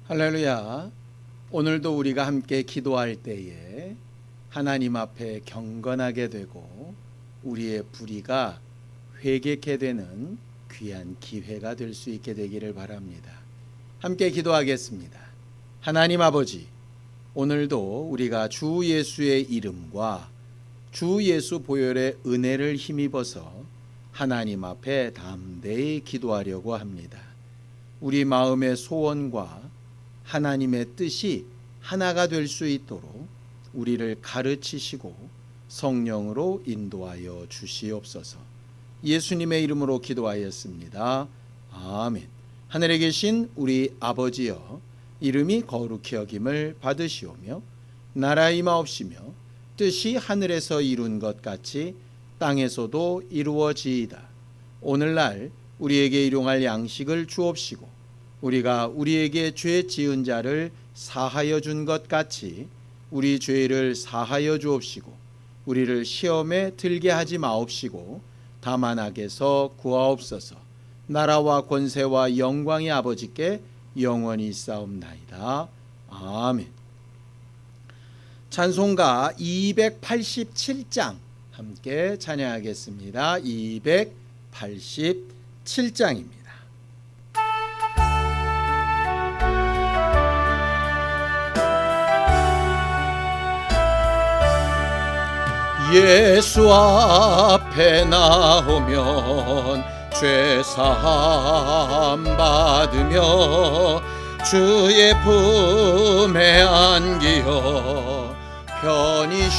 할렐루야. 오늘도 우리가 함께 기도할 때에 하나님 앞에 경건하게 되고 우리의 불의가 회개케 되는 귀한 기회가 될 수 있게 되기를 바랍니다. 함께 기도하겠습니다. 하나님 아버지, 오늘도 우리가 주 예수의 이름과 주 예수 보혈의 은혜를 힘입어서 하나님 앞에 담대히 기도하려고 합니다. 우리 마음의 소원과 하나님의 뜻이 하나가 될 수 있도록 우리를 가르치시고 성령으로 인도하여 주시옵소서. 예수님의 이름으로 기도하였습니다. 아멘. 하늘에 계신 우리 아버지여, 이름이 거룩히 여김을 받으시오며 나라 임하옵시며 뜻이 하늘에서 이룬 것 같이 땅에서도 이루어지이다. 오늘날 우리에게 일용할 양식을 주옵시고 우리가 우리에게 죄 지은 자를 사하여 준 것 같이 우리 죄를 사하여 주옵시고 우리를 시험에 들게 하지 마옵시고 다만 악에서 구하옵소서. 나라와 권세와 영광이 아버지께 영원히 있사옵나이다. 아멘. 찬송가 287장 함께 찬양하겠습니다. 287장입니다. 예수 앞에 나오면 죄사함 받으며 주의 품에 안기어 편히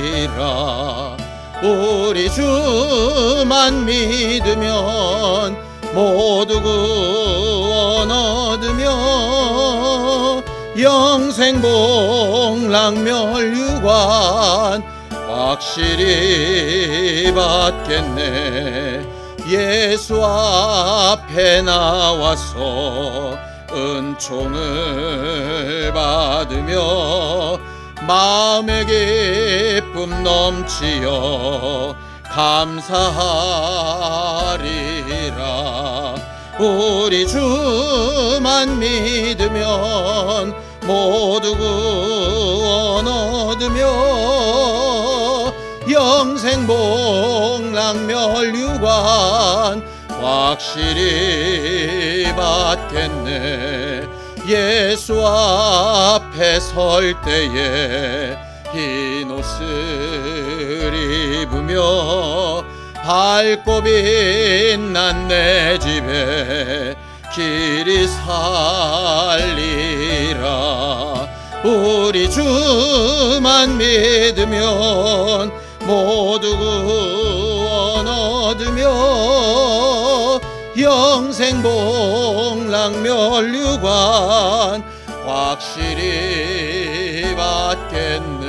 쉬리라. 우리 주만 믿으면 모두 구원 얻으며 영생 복락 멸류관 확실히 받겠네. 예수 앞에 나와서 은총을 받으며 마음의 기쁨 넘치어 감사하리라. 우리 주만 믿으면 모두 구원 얻으며 영생 복락 멸류관 확실히 받겠네. 예수 앞에 설 때에 흰 옷을 입으며 밝고 빛난 내 집에 길이 살리라. 우리 주만 믿으면 모두 구원 얻으며 영생 복락 멸류관 확실히 받겠네.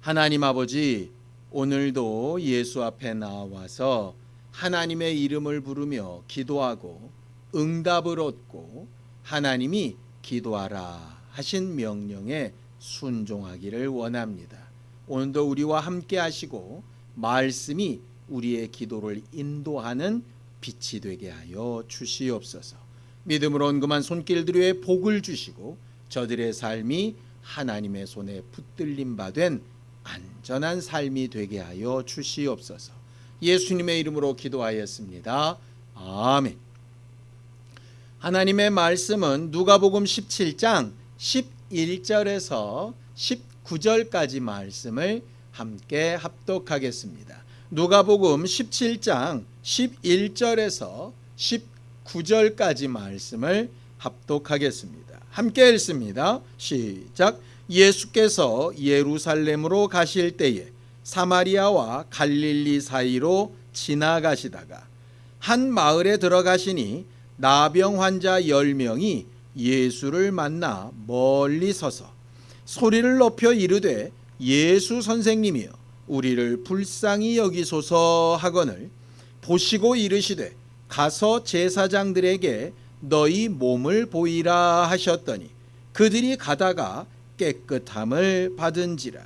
하나님 아버지, 오늘도 예수 앞에 나와서 하나님의 이름을 부르며 기도하고 응답을 얻고 하나님이 기도하라 하신 명령에 순종하기를 원합니다. 오늘도 우리와 함께 하시고 말씀이 우리의 기도를 인도하는 빛이 되게 하여 주시옵소서. 믿음으로 언금한 손길들의 복을 주시고 저들의 삶이 하나님의 손에 붙들림 받은 안전한 삶이 되게 하여 주시옵소서. 예수님의 이름으로 기도하였습니다. 아멘. 하나님의 말씀은 누가복음 17장 11절에서 19절까지 말씀을 함께 합독하겠습니다. 누가복음 17장 11절에서 19절까지 말씀을 합독하겠습니다. 함께 읽습니다. 시작. 예수께서 예루살렘으로 가실 때에 사마리아와 갈릴리 사이로 지나가시다가 한 마을에 들어가시니 나병 환자 10명이 예수를 만나 멀리 서서 소리를 높여 이르되 예수 선생님이여 우리를 불쌍히 여기소서 하거늘 보시고 이르시되 가서 제사장들에게 너희 몸을 보이라 하셨더니 그들이 가다가 깨끗함을 받은지라.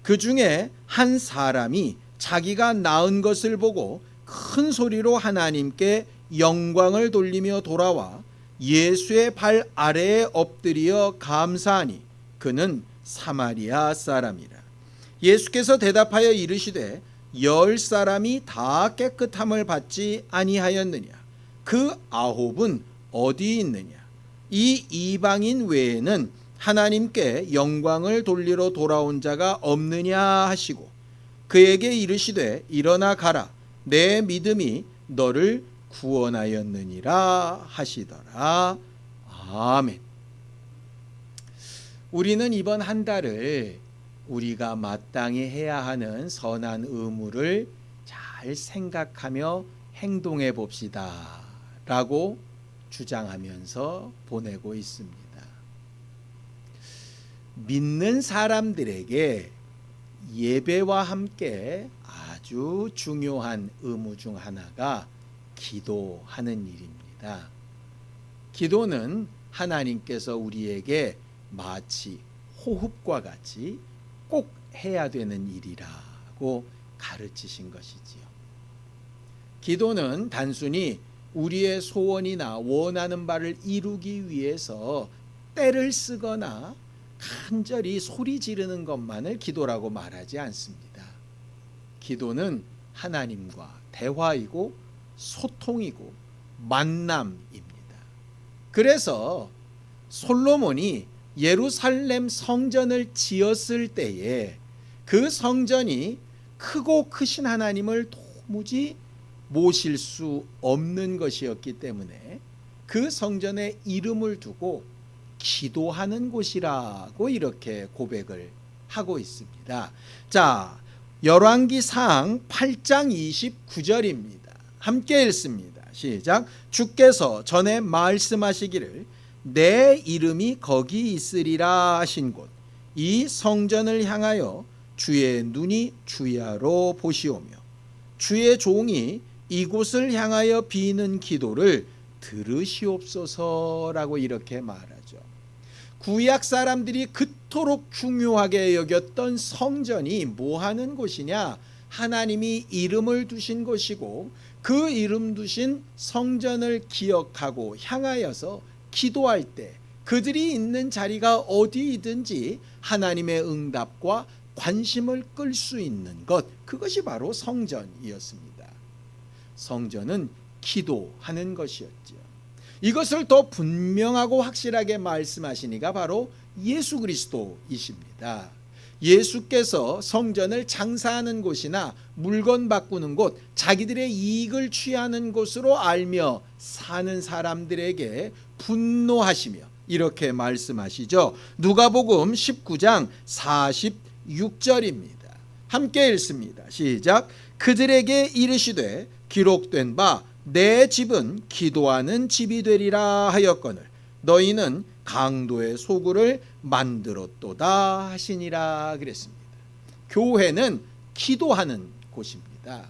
그 중에 한 사람이 자기가 나은 것을 보고 큰 소리로 하나님께 영광을 돌리며 돌아와 예수의 발 아래에 엎드려 감사하니 그는 사마리아 사람이라. 예수께서 대답하여 이르시되 10사람이 다 깨끗함을 받지 아니하였느냐? 그 9은 어디 있느냐? 이 이방인 외에는 하나님께 영광을 돌리러 돌아온 자가 없느냐 하시고 그에게 이르시되 일어나 가라, 내 믿음이 너를 구원하였느니라 하시더라. 아멘. 우리는 이번 한 달을 우리가 마땅히 해야 하는 선한 의무를 잘 생각하며 행동해 봅시다 라고 주장하면서 보내고 있습니다. 믿는 사람들에게 예배와 함께 아주 중요한 의무 중 하나가 기도하는 일입니다. 기도는 하나님께서 우리에게 마치 호흡과 같이 꼭 해야 되는 일이라고 가르치신 것이지요. 기도는 단순히 우리의 소원이나 원하는 바를 이루기 위해서 떼를 쓰거나 간절히 소리 지르는 것만을 기도라고 말하지 않습니다. 기도는 하나님과 대화이고 소통이고 만남입니다. 그래서 솔로몬이 예루살렘 성전을 지었을 때에 그 성전이 크고 크신 하나님을 도무지 모실 수 없는 것이었기 때문에 그 성전에 이름을 두고 기도하는 곳이라고 이렇게 고백을 하고 있습니다. 자, 열왕기상 8장 29절입니다. 함께 읽습니다. 시작. 주께서 전에 말씀하시기를 내 이름이 거기 있으리라 하신 곳, 이 성전을 향하여 주의 눈이 주야로 보시오며 주의 종이 이곳을 향하여 비는 기도를 들으시옵소서라고 이렇게 말하죠. 구약 사람들이 그토록 중요하게 여겼던 성전이 뭐 하는 곳이냐? 하나님이 이름을 두신 곳이고 그 이름 두신 성전을 기억하고 향하여서 기도할 때 그들이 있는 자리가 어디이든지 하나님의 응답과 관심을 끌 수 있는 것, 그것이 바로 성전이었습니다. 성전은 기도하는 것이었죠. 이것을 더 분명하고 확실하게 말씀하시니가 바로 예수 그리스도이십니다. 예수께서 성전을 장사하는 곳이나 물건 바꾸는 곳, 자기들의 이익을 취하는 곳으로 알며 사는 사람들에게 분노하시며 이렇게 말씀하시죠. 누가복음 19장 46절입니다. 함께 읽습니다. 시작. 그들에게 이르시되 기록된 바 내 집은 기도하는 집이 되리라 하였거늘 너희는 강도의 소굴을 만들었도다 하시니라 그랬습니다. 교회는 기도하는 곳입니다.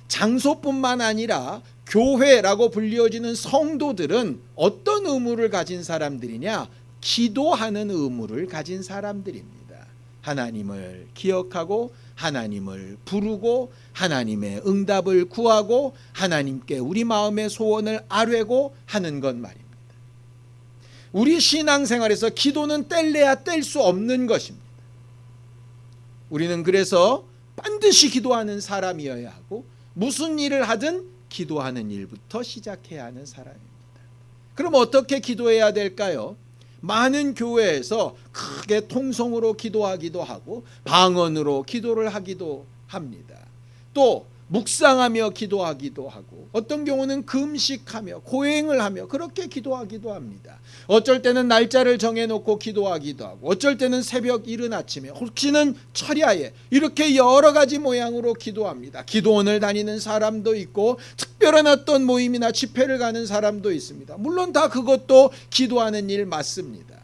장소뿐만 아니라 교회라고 불려지는 성도들은 어떤 의무를 가진 사람들이냐? 기도하는 의무를 가진 사람들입니다. 하나님을 기억하고 하나님을 부르고 하나님의 응답을 구하고 하나님께 우리 마음의 소원을 아뢰고 하는 것 말입니다. 우리 신앙생활에서 기도는 뗄래야 뗄 수 없는 것입니다. 우리는 그래서 반드시 기도하는 사람이어야 하고 무슨 일을 하든 기도하는 일부터 시작해야 하는 사람입니다. 그럼 어떻게 기도해야 될까요? 많은 교회에서 크게 통성으로 기도하기도 하고 방언으로 기도를 하기도 합니다. 또 묵상하며 기도하기도 하고 어떤 경우는 금식하며 고행을 하며 그렇게 기도하기도 합니다. 어쩔 때는 날짜를 정해놓고 기도하기도 하고 어쩔 때는 새벽 이른 아침에 혹시는 철야에 이렇게 여러 가지 모양으로 기도합니다. 기도원을 다니는 사람도 있고 특별한 어떤 모임이나 집회를 가는 사람도 있습니다. 물론 다 그것도 기도하는 일 맞습니다.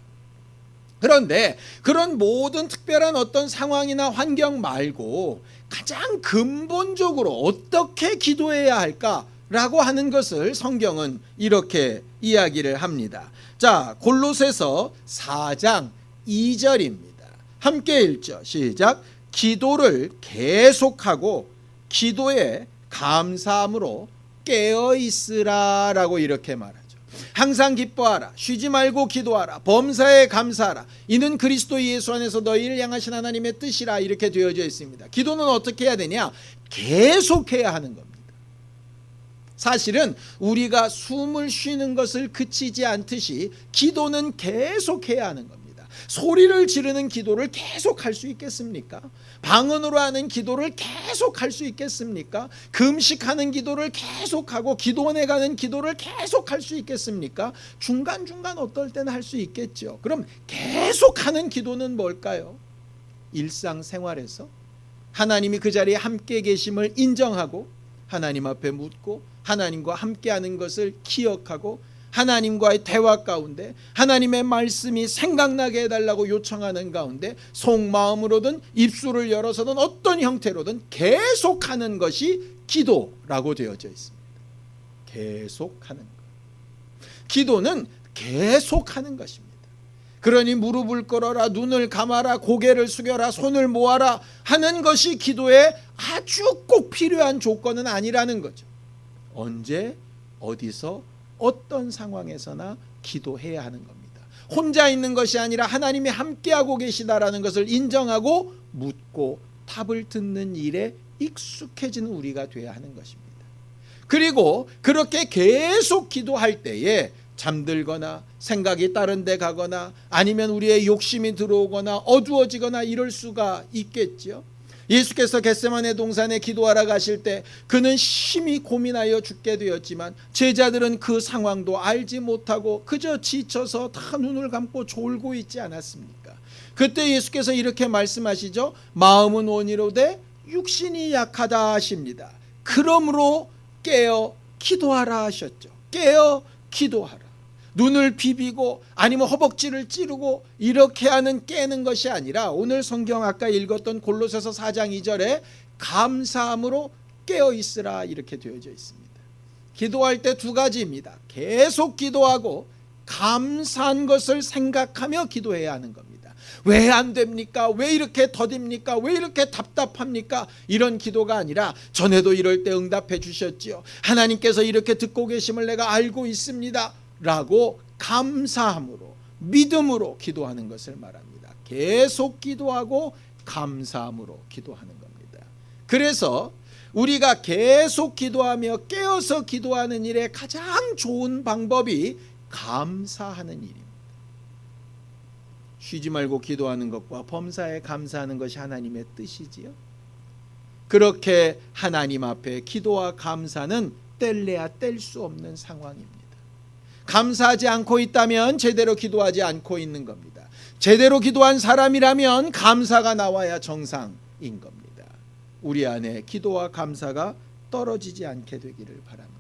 그런데 그런 모든 특별한 어떤 상황이나 환경 말고 가장 근본적으로 어떻게 기도해야 할까라고 하는 것을 성경은 이렇게 이야기를 합니다. 자, 골로새서 4장 2절입니다. 함께 읽죠. 시작. 기도를 계속하고 기도에 감사함으로 깨어 있으라라고 이렇게 말하죠. 항상 기뻐하라, 쉬지 말고 기도하라, 범사에 감사하라, 이는 그리스도 예수 안에서 너희를 향하신 하나님의 뜻이라 이렇게 되어져 있습니다. 기도는 어떻게 해야 되냐? 계속해야 하는 겁니다. 사실은 우리가 숨을 쉬는 것을 그치지 않듯이 기도는 계속해야 하는 겁니다. 소리를 지르는 기도를 계속할 수 있겠습니까? 방언으로 하는 기도를 계속할 수 있겠습니까? 금식하는 기도를 계속하고 기도원에 가는 기도를 계속할 수 있겠습니까? 중간중간 어떨 때는 할 수 있겠죠. 그럼 계속하는 기도는 뭘까요? 일상생활에서 하나님이 그 자리에 함께 계심을 인정하고 하나님 앞에 묻고 하나님과 함께하는 것을 기억하고 하나님과의 대화 가운데 하나님의 말씀이 생각나게 해달라고 요청하는 가운데 속마음으로든 입술을 열어서든 어떤 형태로든 계속하는 것이 기도라고 되어져 있습니다. 계속하는 것. 기도는 계속하는 것입니다. 그러니 무릎을 꿇어라, 눈을 감아라, 고개를 숙여라, 손을 모아라 하는 것이 기도에 아주 꼭 필요한 조건은 아니라는 거죠. 언제 어디서 어떤 상황에서나 기도해야 하는 겁니다. 혼자 있는 것이 아니라 하나님이 함께하고 계시다라는 것을 인정하고 묻고 답을 듣는 일에 익숙해지는 우리가 돼야 하는 것입니다. 그리고 그렇게 계속 기도할 때에 잠들거나 생각이 다른 데 가거나 아니면 우리의 욕심이 들어오거나 어두워지거나 이럴 수가 있겠죠. 예수께서 겟세마네 동산에 기도하러 가실 때 그는 심히 고민하여 죽게 되었지만 제자들은 그 상황도 알지 못하고 그저 지쳐서 다 눈을 감고 졸고 있지 않았습니까? 그때 예수께서 이렇게 말씀하시죠. 마음은 원이로되 육신이 약하다 하십니다. 그러므로 깨어 기도하라 하셨죠. 깨어 기도하라. 눈을 비비고 아니면 허벅지를 찌르고 이렇게 하는 깨는 것이 아니라 오늘 성경 아까 읽었던 골로새서 4장 2절에 감사함으로 깨어 있으라 이렇게 되어져 있습니다. 기도할 때 두 가지입니다. 계속 기도하고 감사한 것을 생각하며 기도해야 하는 겁니다. 왜 안 됩니까? 왜 이렇게 더딥니까? 왜 이렇게 답답합니까? 이런 기도가 아니라 전에도 이럴 때 응답해 주셨지요. 하나님께서 이렇게 듣고 계심을 내가 알고 있습니다 라고 감사함으로 믿음으로 기도하는 것을 말합니다. 계속 기도하고 감사함으로 기도하는 겁니다. 그래서 우리가 계속 기도하며 깨어서 기도하는 일에 가장 좋은 방법이 감사하는 일입니다. 쉬지 말고 기도하는 것과 범사에 감사하는 것이 하나님의 뜻이지요. 그렇게 하나님 앞에 기도와 감사는 뗄래야 뗄 수 없는 상황입니다. 감사하지 않고 있다면 제대로 기도하지 않고 있는 겁니다. 제대로 기도한 사람이라면 감사가 나와야 정상인 겁니다. 우리 안에 기도와 감사가 떨어지지 않게 되기를 바랍니다.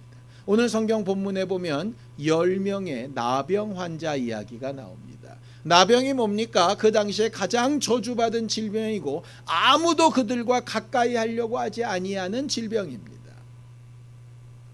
오늘 성경 본문에 보면 10명의 나병 환자 이야기가 나옵니다. 나병이 뭡니까? 그 당시에 가장 저주받은 질병이고 아무도 그들과 가까이 하려고 하지 아니하는 질병입니다.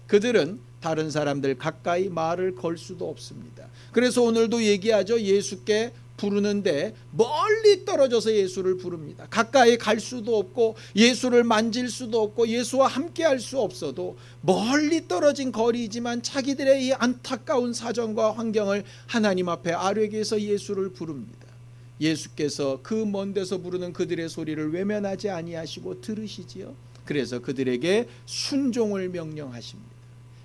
그들은 다른 사람들 가까이 말을 걸 수도 없습니다. 그래서 오늘도 얘기하죠. 예수께 부르는데 멀리 떨어져서 예수를 부릅니다. 가까이 갈 수도 없고 예수를 만질 수도 없고 예수와 함께 할 수 없어도 멀리 떨어진 거리이지만 자기들의 이 안타까운 사정과 환경을 하나님 앞에 아뢰기 위해서 예수를 부릅니다. 예수께서 그 먼 데서 부르는 그들의 소리를 외면하지 아니하시고 들으시지요. 그래서 그들에게 순종을 명령하십니다.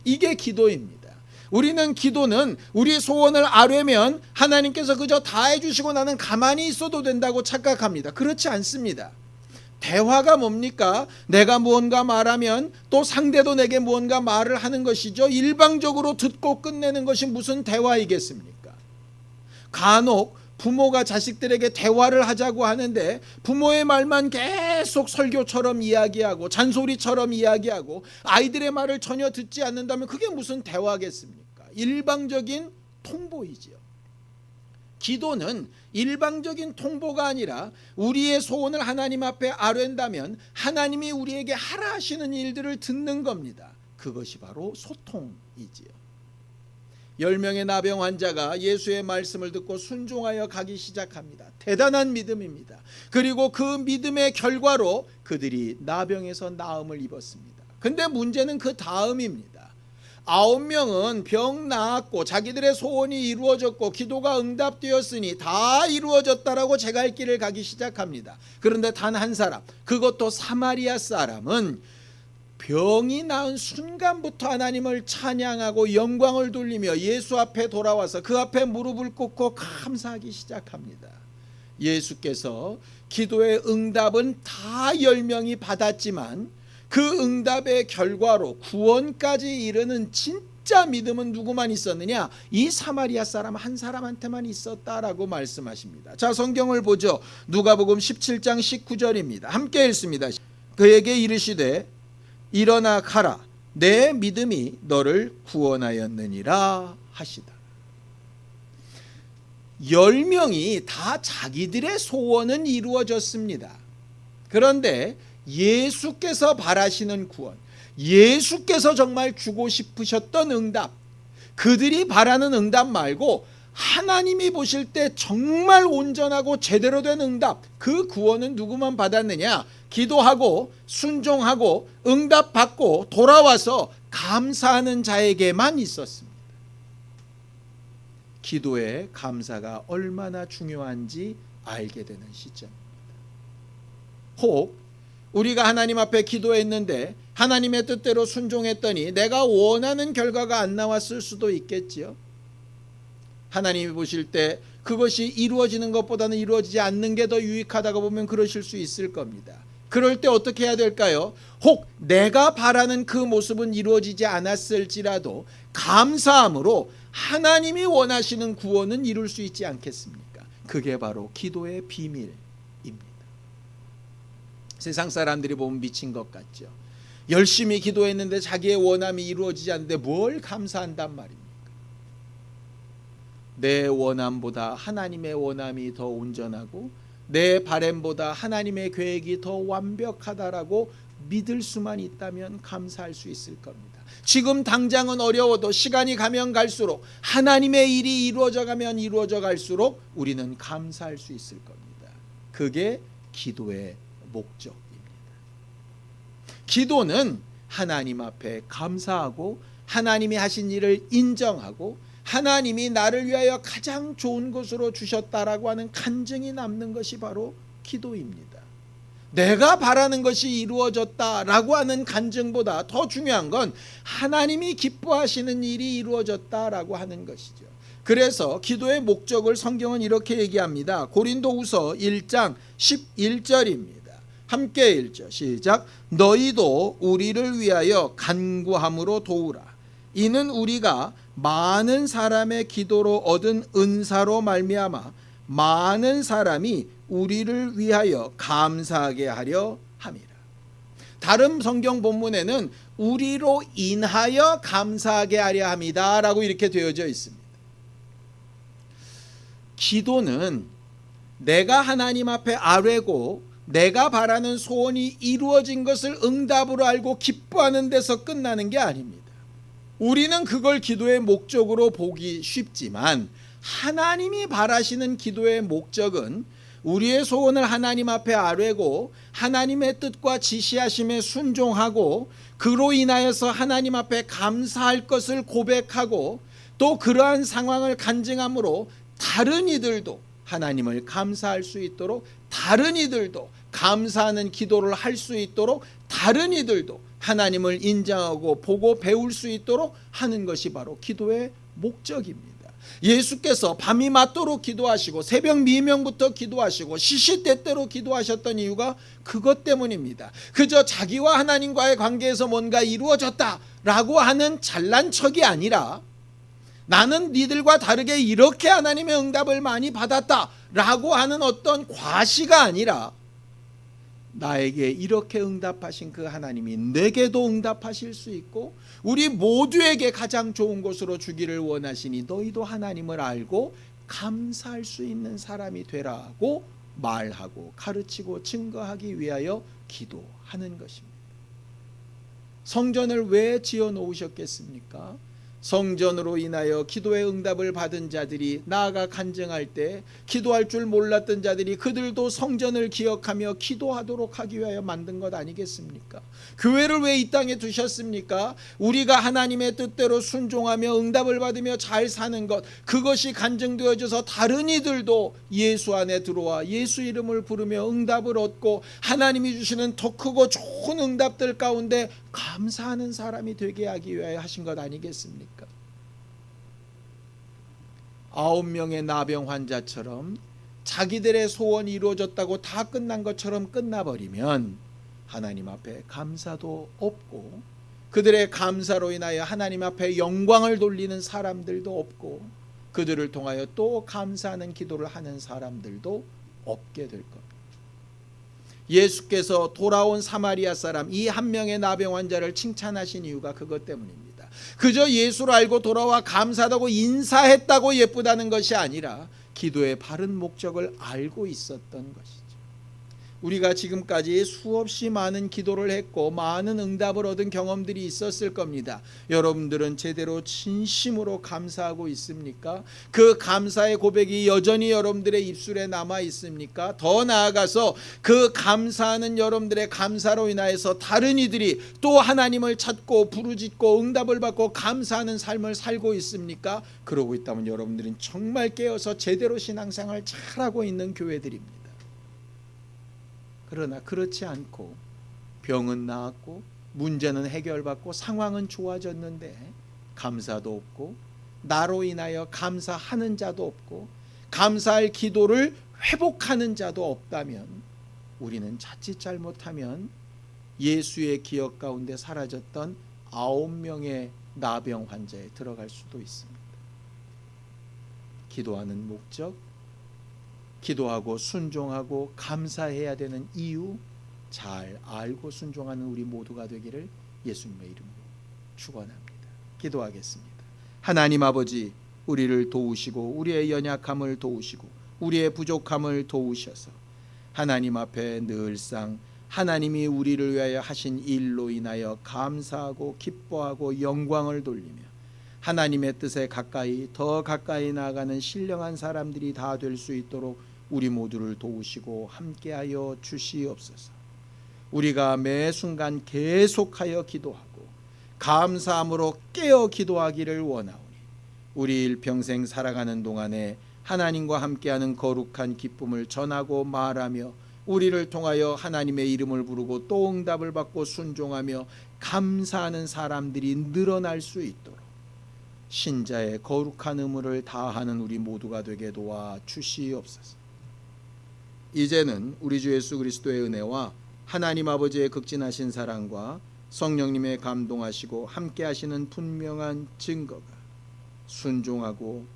이게 기도입니다. 우리는 기도는 우리 소원을 아뢰면 하나님께서 그저 다 해주시고 나는 가만히 있어도 된다고 착각합니다. 그렇지 않습니다. 대화가 뭡니까? 내가 무언가 말하면 또 상대도 내게 무언가 말을 하는 것이죠. 일방적으로 듣고 끝내는 것이 무슨 대화이겠습니까? 간혹 부모가 자식들에게 대화를 하자고 하는데 부모의 말만 계속 설교처럼 이야기하고 잔소리처럼 이야기하고 아이들의 말을 전혀 듣지 않는다면 그게 무슨 대화겠습니까? 일방적인 통보이지요. 기도는 일방적인 통보가 아니라 우리의 소원을 하나님 앞에 아뢰다면 하나님이 우리에게 하라 하시는 일들을 듣는 겁니다. 그것이 바로 소통이지요. 10명의 나병 환자가 예수의 말씀을 듣고 순종하여 가기 시작합니다. 대단한 믿음입니다. 그리고 그 믿음의 결과로 그들이 나병에서 나음을 입었습니다. 근데 문제는 그 다음입니다. 9명은 병 나았고 자기들의 소원이 이루어졌고 기도가 응답되었으니 다 이루어졌다라고 제갈 길을 가기 시작합니다. 그런데 단 한 사람, 그것도 사마리아 사람은 병이 나은 순간부터 하나님을 찬양하고 영광을 돌리며 예수 앞에 돌아와서 그 앞에 무릎을 꿇고 감사하기 시작합니다. 예수께서 기도의 응답은 다 10명이 받았지만 그 응답의 결과로 구원까지 이르는 진짜 믿음은 누구만 있었느냐? 이 사마리아 사람 한 사람한테만 있었다라고 말씀하십니다. 자, 성경을 보죠. 누가복음 17장 19절입니다. 함께 읽습니다. 그에게 이르시되 일어나 가라, 내 믿음이 너를 구원하였느니라 하시다. 10명이 다 자기들의 소원은 이루어졌습니다. 그런데 예수께서 바라시는 구원, 예수께서 정말 주고 싶으셨던 응답, 그들이 바라는 응답 말고 하나님이 보실 때 정말 온전하고 제대로 된 응답, 그 구원은 누구만 받았느냐? 기도하고 순종하고 응답받고 돌아와서 감사하는 자에게만 있었습니다. 기도의 감사가 얼마나 중요한지 알게 되는 시점입니다. 혹 우리가 하나님 앞에 기도했는데 하나님의 뜻대로 순종했더니 내가 원하는 결과가 안 나왔을 수도 있겠지요. 하나님이 보실 때 그것이 이루어지는 것보다는 이루어지지 않는 게 더 유익하다고 보면 그러실 수 있을 겁니다. 그럴 때 어떻게 해야 될까요? 혹 내가 바라는 그 모습은 이루어지지 않았을지라도 감사함으로 하나님이 원하시는 구원은 이룰 수 있지 않겠습니까? 그게 바로 기도의 비밀입니다. 세상 사람들이 보면 미친 것 같죠. 열심히 기도했는데 자기의 원함이 이루어지지 않는데 뭘 감사한단 말입니까? 내 원함보다 하나님의 원함이 더 온전하고 내 바램보다 하나님의 계획이 더 완벽하다라고 믿을 수만 있다면 감사할 수 있을 겁니다. 지금 당장은 어려워도 시간이 가면 갈수록 하나님의 일이 이루어져 가면 이루어져 갈수록 우리는 감사할 수 있을 겁니다. 그게 기도의 목적입니다. 기도는 하나님 앞에 감사하고 하나님이 하신 일을 인정하고 하나님이 나를 위하여 가장 좋은 것으로 주셨다라고 하는 간증이 남는 것이 바로 기도입니다. 내가 바라는 것이 이루어졌다라고 하는 간증보다 더 중요한 건 하나님이 기뻐하시는 일이 이루어졌다라고 하는 것이죠. 그래서 기도의 목적을 성경은 이렇게 얘기합니다. 고린도후서 1장 11절입니다. 함께 읽죠. 시작. 너희도 우리를 위하여 간구함으로 도우라. 이는 우리가 많은 사람의 기도로 얻은 은사로 말미암아 많은 사람이 우리를 위하여 감사하게 하려 함이라. 다른 성경 본문에는 우리로 인하여 감사하게 하려 함이다 라고 이렇게 되어져 있습니다. 기도는 내가 하나님 앞에 아뢰고 내가 바라는 소원이 이루어진 것을 응답으로 알고 기뻐하는 데서 끝나는 게 아닙니다. 우리는 그걸 기도의 목적으로 보기 쉽지만 하나님이 바라시는 기도의 목적은 우리의 소원을 하나님 앞에 아뢰고 하나님의 뜻과 지시하심에 순종하고 그로 인하여서 하나님 앞에 감사할 것을 고백하고 또 그러한 상황을 간증함으로 다른 이들도 하나님을 감사할 수 있도록 다른 이들도 감사하는 기도를 할 수 있도록 다른 이들도 하나님을 인정하고 보고 배울 수 있도록 하는 것이 바로 기도의 목적입니다. 예수께서 밤이 맞도록 기도하시고 새벽 미명부터 기도하시고 시시때때로 기도하셨던 이유가 그것 때문입니다. 그저 자기와 하나님과의 관계에서 뭔가 이루어졌다라고 하는 잘난 척이 아니라 나는 니들과 다르게 이렇게 하나님의 응답을 많이 받았다라고 하는 어떤 과시가 아니라 나에게 이렇게 응답하신 그 하나님이 내게도 응답하실 수 있고 우리 모두에게 가장 좋은 것으로 주기를 원하시니 너희도 하나님을 알고 감사할 수 있는 사람이 되라고 말하고 가르치고 증거하기 위하여 기도하는 것입니다. 성전을 왜 지어 놓으셨겠습니까? 성전으로 인하여 기도의 응답을 받은 자들이 나아가 간증할 때 기도할 줄 몰랐던 자들이 그들도 성전을 기억하며 기도하도록 하기 위하여 만든 것 아니겠습니까? 교회를 왜 이 땅에 두셨습니까? 우리가 하나님의 뜻대로 순종하며 응답을 받으며 잘 사는 것, 그것이 간증되어져서 다른 이들도 예수 안에 들어와 예수 이름을 부르며 응답을 얻고 하나님이 주시는 더 크고 좋은 응답들 가운데 감사하는 사람이 되게 하기 위하여 하신 것 아니겠습니까? 9명의 나병 환자처럼 자기들의 소원이 이루어졌다고 다 끝난 것처럼 끝나버리면 하나님 앞에 감사도 없고 그들의 감사로 인하여 하나님 앞에 영광을 돌리는 사람들도 없고 그들을 통하여 또 감사하는 기도를 하는 사람들도 없게 될 겁니다. 예수께서 돌아온 사마리아 사람 이 한 명의 나병 환자를 칭찬하신 이유가 그것 때문입니다. 그저 예수를 알고 돌아와 감사하다고 인사했다고 예쁘다는 것이 아니라 기도의 바른 목적을 알고 있었던 것이죠. 우리가 지금까지 수없이 많은 기도를 했고 많은 응답을 얻은 경험들이 있었을 겁니다. 여러분들은 제대로 진심으로 감사하고 있습니까? 그 감사의 고백이 여전히 여러분들의 입술에 남아 있습니까? 더 나아가서 그 감사하는 여러분들의 감사로 인하여서 다른 이들이 또 하나님을 찾고 부르짖고 응답을 받고 감사하는 삶을 살고 있습니까? 그러고 있다면 여러분들은 정말 깨어서 제대로 신앙생활을 잘하고 있는 교회들입니다. 그러나 그렇지 않고 병은 나았고 문제는 해결받고 상황은 좋아졌는데 감사도 없고 나로 인하여 감사하는 자도 없고 감사할 기도를 회복하는 자도 없다면 우리는 자칫 잘못하면 예수의 기억 가운데 사라졌던 9명의 나병 환자에 들어갈 수도 있습니다. 기도하는 목적, 기도하고 순종하고 감사해야 되는 이유 잘 알고 순종하는 우리 모두가 되기를 예수님의 이름으로 축원합니다. 기도하겠습니다. 하나님 아버지, 우리를 도우시고 우리의 연약함을 도우시고 우리의 부족함을 도우셔서 하나님 앞에 늘상 하나님이 우리를 위하여 하신 일로 인하여 감사하고 기뻐하고 영광을 돌리며 하나님의 뜻에 가까이 더 가까이 나아가는 신령한 사람들이 다 될 수 있도록 우리 모두를 도우시고 함께하여 주시옵소서. 우리가 매 순간 계속하여 기도하고 감사함으로 깨어 기도하기를 원하오니 우리 일평생 살아가는 동안에 하나님과 함께하는 거룩한 기쁨을 전하고 말하며 우리를 통하여 하나님의 이름을 부르고 또 응답을 받고 순종하며 감사하는 사람들이 늘어날 수 있도록 신자의 거룩한 의무를 다하는 우리 모두가 되게 도와 주시옵소서. 이제는 우리 주 예수 그리스도의 은혜와 하나님 아버지의 극진하신 사랑과 성령님의 감동하시고 함께 하시는 분명한 증거가 순종하고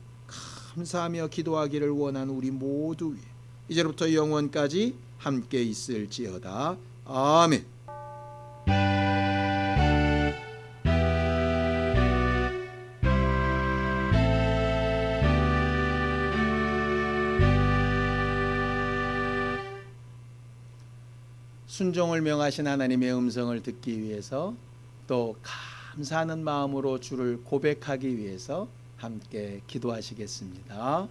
감사하며 기도하기를 원하는 우리 모두 위에 이제부터 영원까지 함께 있을지어다. 아멘. 순종을 명하신 하나님의 음성을 듣기 위해서 또 감사하는 마음으로 주를 고백하기 위해서 함께 기도하시겠습니다.